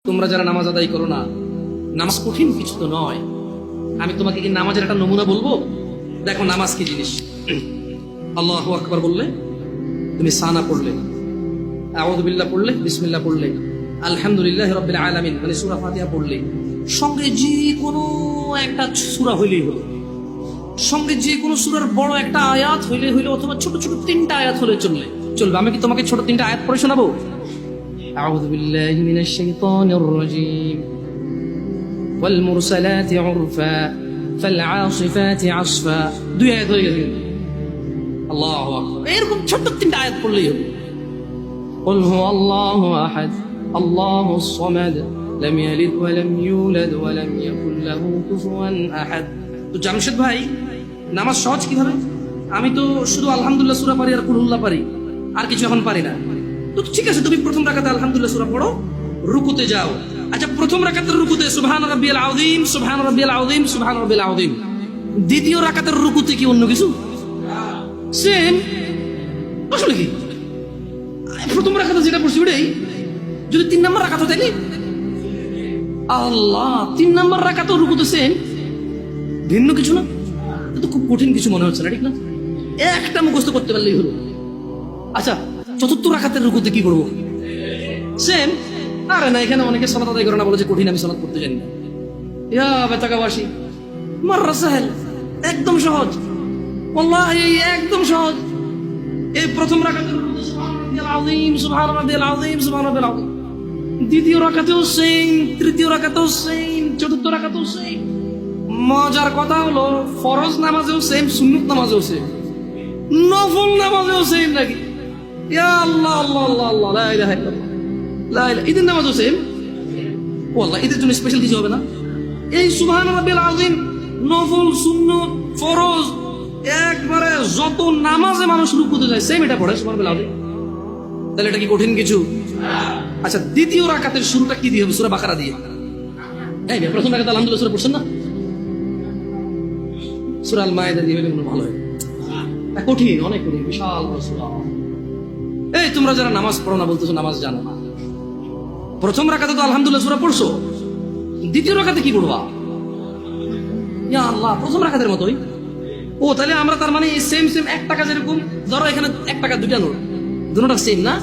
তোমরা যারা নামাজ আদায় করো না, নামাজ কঠিন কিছু তো নয়। আমি তোমাকে কি নামাজের একটা নমুনা বলবো? দেখো নামাজ কি জিনিস। আল্লাহু আকবার বললে, তুমি সানা পড়লে, আউযু বিল্লাহ পড়লে, বিসমিল্লাহ পড়লে, আলহামদুলিল্লাহ রাব্বিল আলামিন মানে সূরা ফাতিহা পড়লে, সঙ্গে যে কোনো একটা সূরা হইলেই হলো, সঙ্গে যে কোনো সূরার বড় একটা আয়াত হইলে হইলো, অথবা ছোট ছোট তিনটা আয়াত হলে চলবে। আমি কি তোমাকে ছোট তিনটা আয়াত পড়ে শোনাবো? أعوذ بالله من الشيطان الرجيم والمرسلات عرفا فالعاصفات عصفا। দুই আয়াত হয়ে গেছে। আল্লাহু আকবার। এরকম ছোট তিনটা আয়াত পড়লেই হবে। قل هو الله أحد الله الصمد لم يلد ولم يولد ولم يكن له كفوا أحد। তো জামশেদ ভাই, নামাজ সহজ কিভাবে? আমি তো শুধু আলহামদুলিল্লাহ সূরা পারি আর কুল হুল্লাহ পারি, আর কিছু এখন পারি না। তো ঠিক আছে, তুমি প্রথম রাকাতে আলহামদুলিল্লাহ সূরা পড়ো, রুকুতে যাও। আচ্ছা, প্রথম রাকাতের রুকুতে সুবহান রাব্বিয়াল আযীম, সুবহান রাব্বিয়াল আযীম, সুবহান রাব্বিয়াল আযীম। দ্বিতীয় রাকাতের রুকুতে কি অন্য কিছু? সেম। আসলে কি প্রথম রাকাতে যেটা পড়ছি ওটাই, যদি 3 নাম্বার রাকাত থাকে, আল্লাহ 3 নাম্বার রাকাতেও রুকুতে সেম, ভিন্ন কিছু না। তো খুব কঠিন কিছু মনে হচ্ছে না, ঠিক না? একটা মুখস্থ করতে পারলেই হলো। আচ্ছা, চতুর্থ রাকাতের রুকুতে কি করবো? সেম। আরে না, এখানে অনেকে সালাত আদায় করে না, বলে যে কঠিন, আমি সালাত করতে জানি না। ইয়া বেতাকাবাসী, মাররা সাহেল, একদম সহজ, ওয়াল্লাহি একদম সহজ। এই প্রথম রাকাতের রুকুতে সুবহান রাব্বিয়াল আযীম, সুবহান রাব্বিয়াল আযীম, সুবহান রাব্বিয়াল আযীম। দ্বিতীয় রাকাতেও সেম, তৃতীয় রাকাতেও সেম, চতুর্থ রাকাতেও সেম। মজার কথা হলো, ফরজ নামাজেও সেম, সুন্নত নামাজেও সেম, নফল নামাজেও সেম নাকি? ইয়া আল্লাহ আল্লাহ আল্লাহ আল্লাহ, লা ইলাহা ইল্লাল্লাহ, লা ইলাহা। ঈদের নামাজও সেম। ওয়াল্লাহ, ঈদের জন্য স্পেশাল কিছু হবে না? এই সুবহান রাব্বিল আযীম, নফল, সুন্নত, ফরজ, একবারে যত নামাজে মানুষ রুকুতে যায় সেম এটা পড়ে সুবহান রাব্বিল আযীম। তাহলে এটা কি কঠিন কিছু? আচ্ছা, দ্বিতীয় রাকাতের শুরুটা কি দিয়ে হবে? সূরা বাকারা দিয়ে। এই প্রথম রাকাতে আলহামদুলিল্লাহ সূরা পড়ছেন না? সূরা আল মায়েদা দিয়ে হলে ভালো হয়। কঠিন, অনেক কঠিন, বিশাল বড় সূরা। এই তোমরা যারা নামাজ পড়ো না, বলতেছো নামাজ জানো না। প্রথম রাকাতে তো আলহামদুলিল্লাহ সূরা পড়ছো, দ্বিতীয় রাকাতে কি পড়বা? ইয়া আল্লাহ, প্রথম রাকাতের মতোই। ও তাহলে আমরা তার মানে সেম সেম 1 টাকা, যেরকম ধরো এখানে 1 টাকা দুইটা নোট, দুটোটা সেম না?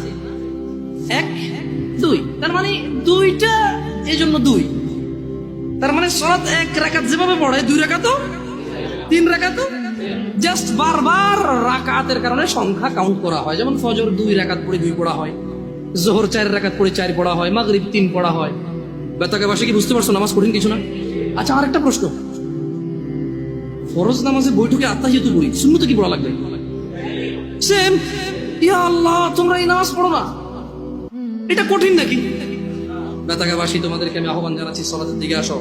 1 2, তার মানে দুইটা, এই জন্য 2। তার মানে সালাত 1 রাকাত যেভাবে পড়ে, 2 রাকাতও 3 রাকাতও জাস্ট বারবার রাকাতের কারণে সংখ্যা কাউন্ট করা হয়। যেমন ফজর 2 রাকাত পড়ে 2 পড়া হয়, যোহর 4 রাকাত পড়ে 4 পড়া হয়, মাগরিব 3 পড়া হয়। বেতাকাবাসী কি বুঝতে পারছো নামাজ কঠিন কিছু না? আচ্ছা, আরেকটা প্রশ্ন, ফরজ নামাজে বৈঠকে আত্তাহিয়াতু পড়ি, সুন্নতে কি পড়া লাগবে? সেম। ইয়া আল্লাহ, তোমরা এই নামাজ পড়ো না, এটা কঠিন নাকি? বেতাকাবাসী, তোমাদেরকে আমি আহ্বান জানাচ্ছি, সালাতের দিকে আসো।